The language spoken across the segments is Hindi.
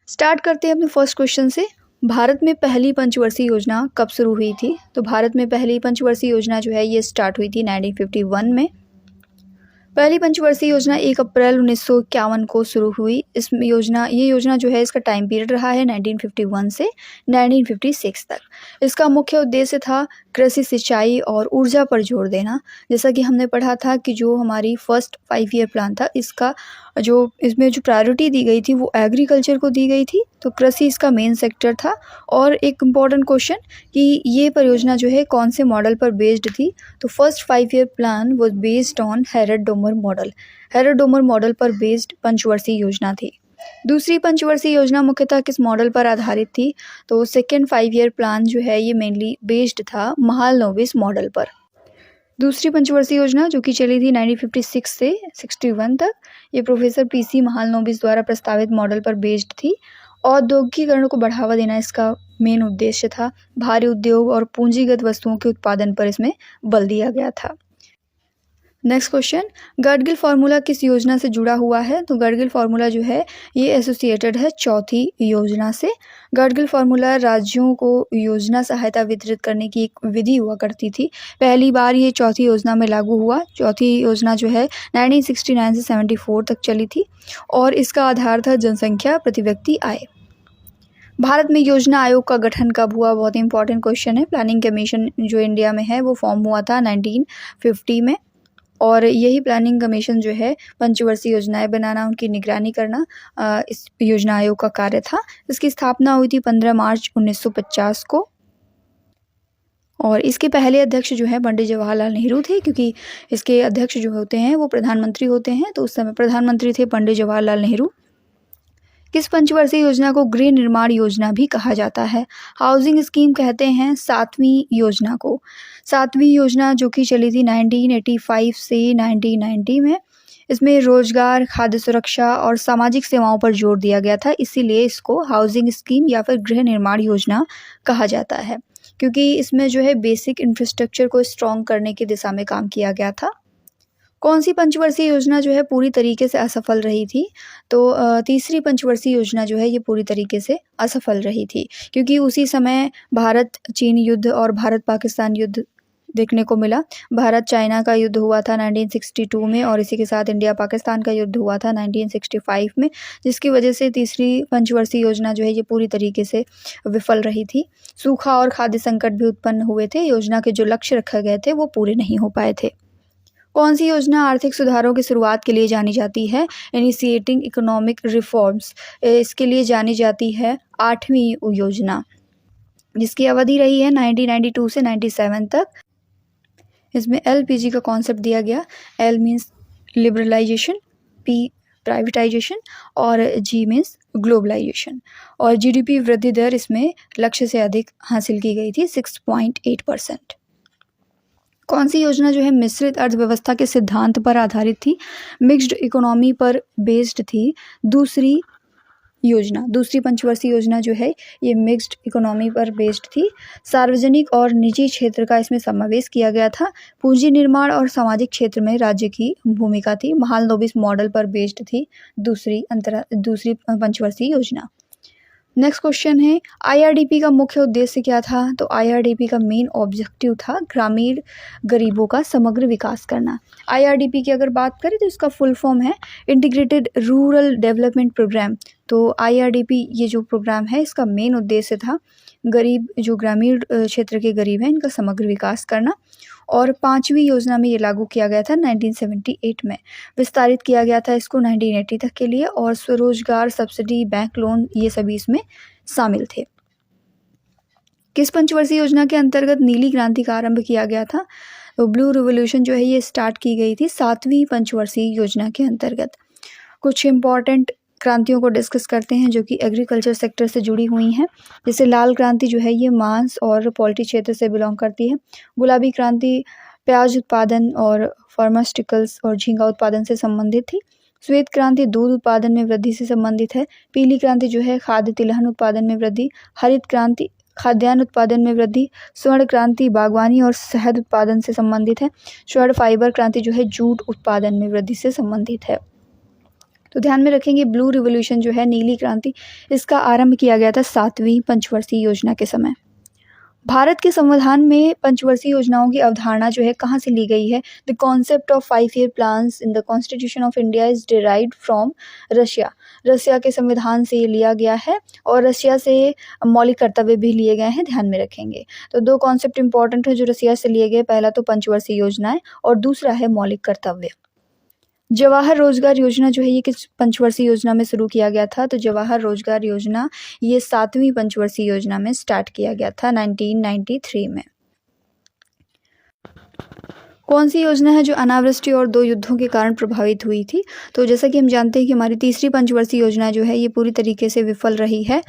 स्टार्ट करते हैं अपने फर्स्ट क्वेश्चन से। भारत में पहली पंचवर्षीय योजना कब शुरू हुई थी? तो भारत में पहली पंचवर्षीय योजना जो है ये स्टार्ट हुई थी 1951 में। पहली पंचवर्षीय योजना 1 अप्रैल 1951 को शुरू हुई। ये योजना जो है इसका टाइम पीरियड रहा है 1951 से 1956 तक। इसका मुख्य उद्देश्य था कृषि, सिंचाई और ऊर्जा पर जोर देना। जैसा कि हमने पढ़ा था कि जो हमारी फर्स्ट 5 ईयर प्लान था इसमें जो प्रायोरिटी दी गई थी वो एग्रीकल्चर को दी गई थी, तो कृषि इसका मेन सेक्टर था। और एक इम्पॉर्टेंट क्वेश्चन कि ये परियोजना जो है कौन से मॉडल पर बेस्ड थी? तो first 5 year plan was based on Harrod Domar model. Harrod Domar model पर बेस्ड पंचवर्षीय योजना थी। दूसरी पंचवर्षीय योजना मुख्यतः किस मॉडल पर आधारित थी? तो सेकेंड 5 ईयर प्लान जो है ये मेनली बेस्ड था महालनोबिस मॉडल पर। दूसरी पंचवर्षीय योजना जो कि चली थी 1956 से 61 तक, ये प्रोफेसर पीसी महालनोबिस द्वारा प्रस्तावित मॉडल पर बेस्ड थी। औद्योगिकीकरण को बढ़ावा देना इसका मेन उद्देश्य था। भारी उद्योग और पूंजीगत वस्तुओं के उत्पादन पर इसमें बल दिया गया था। नेक्स्ट क्वेश्चन, गाडगिल फार्मूला किस योजना से जुड़ा हुआ है? तो गाडगिल फार्मूला जो है ये एसोसिएटेड है चौथी योजना से। गाडगिल फार्मूला राज्यों को योजना सहायता वितरित करने की एक विधि हुआ करती थी। पहली बार ये चौथी योजना में लागू हुआ। चौथी योजना जो है 1969 से 74 तक चली थी और इसका आधार था जनसंख्या प्रति व्यक्ति आय। भारत में योजना आयोग का गठन कब हुआ? बहुत इंपॉर्टेंट क्वेश्चन है। प्लानिंग कमीशन जो इंडिया में है वो फॉर्म हुआ था 1950 में और यही प्लानिंग कमीशन जो है पंचवर्षीय योजनाएं बनाना, उनकी निगरानी करना इस योजना आयोग का कार्य था। इसकी स्थापना हुई थी 15 मार्च 1950 को और इसके पहले अध्यक्ष जो है पंडित जवाहरलाल नेहरू थे, क्योंकि इसके अध्यक्ष जो होते हैं वो प्रधानमंत्री होते हैं, तो उस समय प्रधानमंत्री थे पंडित जवाहरलाल नेहरू। किस पंचवर्षीय योजना को गृह निर्माण योजना भी कहा जाता है? हाउसिंग स्कीम कहते हैं 7वीं योजना को। 7वीं योजना जो कि चली थी 1985 से 1990 में, इसमें रोजगार, खाद्य सुरक्षा और सामाजिक सेवाओं पर जोर दिया गया था, इसीलिए इसको हाउसिंग स्कीम या फिर गृह निर्माण योजना कहा जाता है, क्योंकि इसमें जो है बेसिक इंफ्रास्ट्रक्चर को स्ट्रॉन्ग करने की दिशा में काम किया गया था। कौन सी पंचवर्षीय योजना जो है पूरी तरीके से असफल रही थी? तो तीसरी पंचवर्षीय योजना जो है ये पूरी तरीके से असफल रही थी, क्योंकि उसी समय भारत चीन युद्ध और भारत पाकिस्तान युद्ध देखने को मिला। भारत चाइना का युद्ध हुआ था 1962 में और इसी के साथ इंडिया पाकिस्तान का युद्ध हुआ था 1965 में, जिसकी वजह से तीसरी पंचवर्षीय योजना जो है ये पूरी तरीके से विफल रही थी। सूखा और खाद्य संकट भी उत्पन्न हुए थे। योजना के जो लक्ष्य रखे गए थे वो पूरे नहीं हो पाए थे। कौन सी योजना आर्थिक सुधारों की शुरुआत के लिए जानी जाती है? इनिशिएटिंग इकोनॉमिक रिफॉर्म्स, इसके लिए जानी जाती है 8वीं योजना, जिसकी अवधि रही है 1992 से 97 तक। इसमें LPG का कॉन्सेप्ट दिया गया। L means liberalisation, P privatisation और G मीन्स ग्लोबलाइजेशन। और GDP वृद्धि दर इसमें लक्ष्य से अधिक हासिल की गई थी 6.8%। कौन सी योजना जो है मिश्रित अर्थव्यवस्था के सिद्धांत पर आधारित थी? मिक्स्ड इकोनॉमी पर बेस्ड थी दूसरी पंचवर्षीय योजना जो है ये मिक्स्ड इकोनॉमी पर बेस्ड थी। सार्वजनिक और निजी क्षेत्र का इसमें समावेश किया गया था। पूंजी निर्माण और सामाजिक क्षेत्र में राज्य की भूमिका थी। महालनोबिस मॉडल पर बेस्ड थी दूसरी पंचवर्षीय योजना। नेक्स्ट क्वेश्चन है, IRDP का मुख्य उद्देश्य क्या था? तो IRDP का मेन ऑब्जेक्टिव था ग्रामीण गरीबों का समग्र विकास करना। IRDP की अगर बात करें तो इसका फुल फॉर्म है इंटीग्रेटेड रूरल डेवलपमेंट प्रोग्राम। तो IRDP ये जो प्रोग्राम है इसका मेन उद्देश्य था जो ग्रामीण क्षेत्र के गरीब हैं इनका समग्र विकास करना। और 5वीं योजना में ये लागू किया गया था 1978 में। विस्तारित किया गया था इसको 1980 तक के लिए और स्वरोजगार, सब्सिडी, बैंक लोन ये सभी इसमें शामिल थे। किस पंचवर्षीय योजना के अंतर्गत नीली क्रांति का आरंभ किया गया था? तो ब्लू रिवोल्यूशन जो है ये स्टार्ट की गई थी 7वीं पंचवर्षीय योजना के अंतर्गत। कुछ इंपॉर्टेंट क्रांतियों को डिस्कस करते हैं जो कि एग्रीकल्चर सेक्टर से जुड़ी हुई हैं। जैसे लाल क्रांति जो है ये मांस और पोल्ट्री क्षेत्र से बिलोंग करती है। गुलाबी क्रांति प्याज उत्पादन और फार्मास्यूटिकल्स और झींगा उत्पादन से संबंधित थी। श्वेत क्रांति दूध उत्पादन में वृद्धि से संबंधित है। पीली क्रांति जो है खाद्य तिलहन उत्पादन में वृद्धि। हरित क्रांति खाद्यान्न उत्पादन में वृद्धि। स्वर्ण क्रांति बागवानी और शहद उत्पादन से संबंधित है। स्वर्ण फाइबर क्रांति जो है जूट उत्पादन में वृद्धि से संबंधित है। तो ध्यान में रखेंगे ब्लू रिवॉल्यूशन जो है, नीली क्रांति, इसका आरंभ किया गया था 7वीं पंचवर्षीय योजना के समय। भारत के संविधान में पंचवर्षीय योजनाओं की अवधारणा जो है कहाँ से ली गई है? The concept of 5 year plans in the constitution of India is derived from Russia. Russia के संविधान से ये लिया गया है और रशिया से मौलिक कर्तव्य भी लिए गए हैं, ध्यान में रखेंगे। तो 2 कॉन्सेप्ट इंपॉर्टेंट है जो रशिया से लिए गए, पहला तो पंचवर्षीय योजनाएं और दूसरा है मौलिक कर्तव्य। जवाहर रोजगार योजना जो है ये किस पंचवर्षीय योजना में शुरू किया गया था? तो जवाहर रोजगार योजना ये 7वीं पंचवर्षीय योजना में स्टार्ट किया गया था 1993 में। कौन सी योजना है जो अनावृष्टि और 2 युद्धों के कारण प्रभावित हुई थी? तो जैसा कि हम जानते हैं कि हमारी तीसरी पंचवर्षीय योजना जो है ये पूरी तरीके से विफल रही है।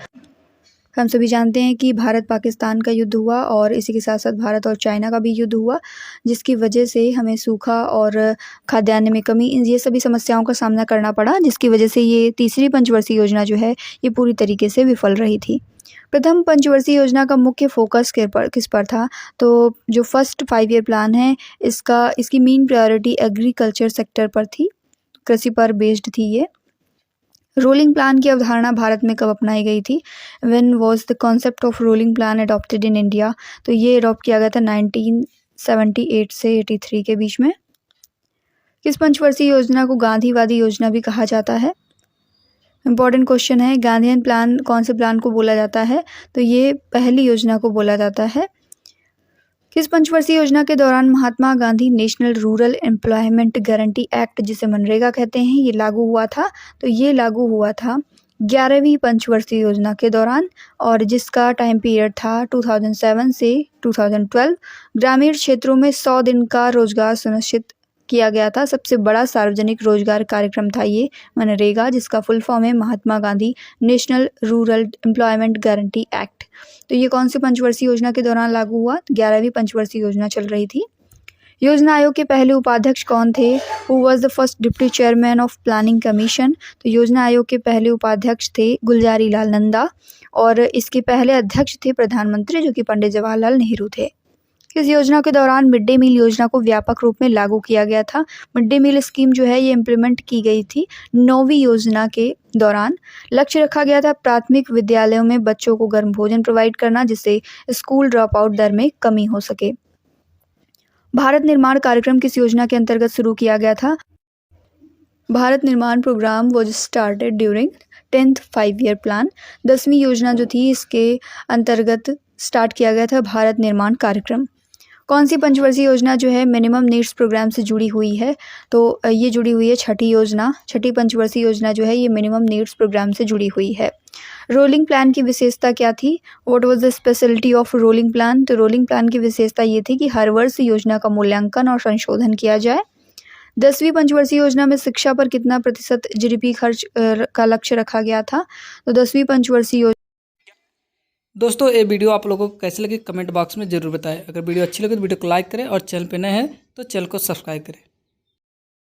हम सभी जानते हैं कि भारत पाकिस्तान का युद्ध हुआ और इसी के साथ साथ भारत और चाइना का भी युद्ध हुआ, जिसकी वजह से हमें सूखा और खाद्यान्न में कमी, ये सभी समस्याओं का सामना करना पड़ा, जिसकी वजह से ये तीसरी पंचवर्षीय योजना जो है ये पूरी तरीके से विफल रही थी। प्रथम पंचवर्षीय योजना का मुख्य फोकस किस पर था? तो जो फर्स्ट 5 ईयर प्लान है इसकी मेन प्रायोरिटी एग्रीकल्चर सेक्टर पर थी, कृषि पर बेस्ड थी ये। रोलिंग प्लान की अवधारणा भारत में कब अपनाई गई थी? When was the concept of rolling plan adopted in India? तो ये अडॉप्ट किया गया था 1978 से 83 के बीच में। किस पंचवर्षीय योजना को गांधीवादी योजना भी कहा जाता है? इंपॉर्टेंट क्वेश्चन है। गांधीयन प्लान कौन से प्लान को बोला जाता है? तो ये पहली योजना को बोला जाता है। किस पंचवर्षीय योजना के दौरान Mahatma Gandhi National Rural Employment Guarantee Act, जिसे मनरेगा कहते हैं, ये लागू हुआ था? तो ये लागू हुआ था 11वीं पंचवर्षीय योजना के दौरान और जिसका टाइम पीरियड था 2007 से 2012। ग्रामीण क्षेत्रों में 100 दिन का रोजगार सुनिश्चित किया गया था। सबसे बड़ा सार्वजनिक रोजगार कार्यक्रम था ये मनरेगा, जिसका फुल फॉर्म है Mahatma Gandhi National Rural Employment Guarantee Act. तो ये कौन सी पंचवर्षीय योजना के दौरान लागू हुआ? 11वीं पंचवर्षीय योजना चल रही थी। योजना आयोग के पहले उपाध्यक्ष कौन थे? Who was the first deputy chairman of planning commission? तो योजना आयोग के पहले उपाध्यक्ष थे गुलजारी लाल नंदा और इसके पहले अध्यक्ष थे प्रधानमंत्री, जो कि पंडित जवाहरलाल नेहरू थे। इस योजना के दौरान मिड डे मील योजना को व्यापक रूप में लागू किया गया था। मिड डे मील स्कीम जो है ये इम्प्लीमेंट की गई थी 9वीं योजना के दौरान। लक्ष्य रखा गया था प्राथमिक विद्यालयों में बच्चों को गर्म भोजन प्रोवाइड करना, जिससे स्कूल ड्रॉप आउट दर में कमी हो सके। भारत निर्माण कार्यक्रम किस योजना के अंतर्गत शुरू किया गया था? Bharat Nirman programme was started during 10th 5 year plan. 10वीं योजना जो थी इसके अंतर्गत स्टार्ट किया गया था भारत निर्माण कार्यक्रम। कौन सी पंचवर्षीय योजना जो है मिनिमम नीड्स प्रोग्राम से जुड़ी हुई है? तो ये जुड़ी हुई है छठी योजना। छठी पंचवर्षीय योजना जो है ये मिनिमम नीड्स प्रोग्राम से जुड़ी हुई है। रोलिंग प्लान की विशेषता क्या थी? What was the speciality of rolling plan? तो रोलिंग प्लान की विशेषता ये थी कि हर वर्ष योजना का मूल्यांकन और संशोधन किया जाए। 10वीं पंचवर्षीय योजना में शिक्षा पर कितना प्रतिशत जीडीपी खर्च का लक्ष्य रखा गया था? तो 10वीं पंचवर्षीय योजना। दोस्तों ये वीडियो आप लोगों को कैसे लगे कमेंट बॉक्स में जरूर बताएं। अगर वीडियो अच्छी लगे तो वीडियो को लाइक करें और चैनल पे नए हैं तो चैनल को सब्सक्राइब करें।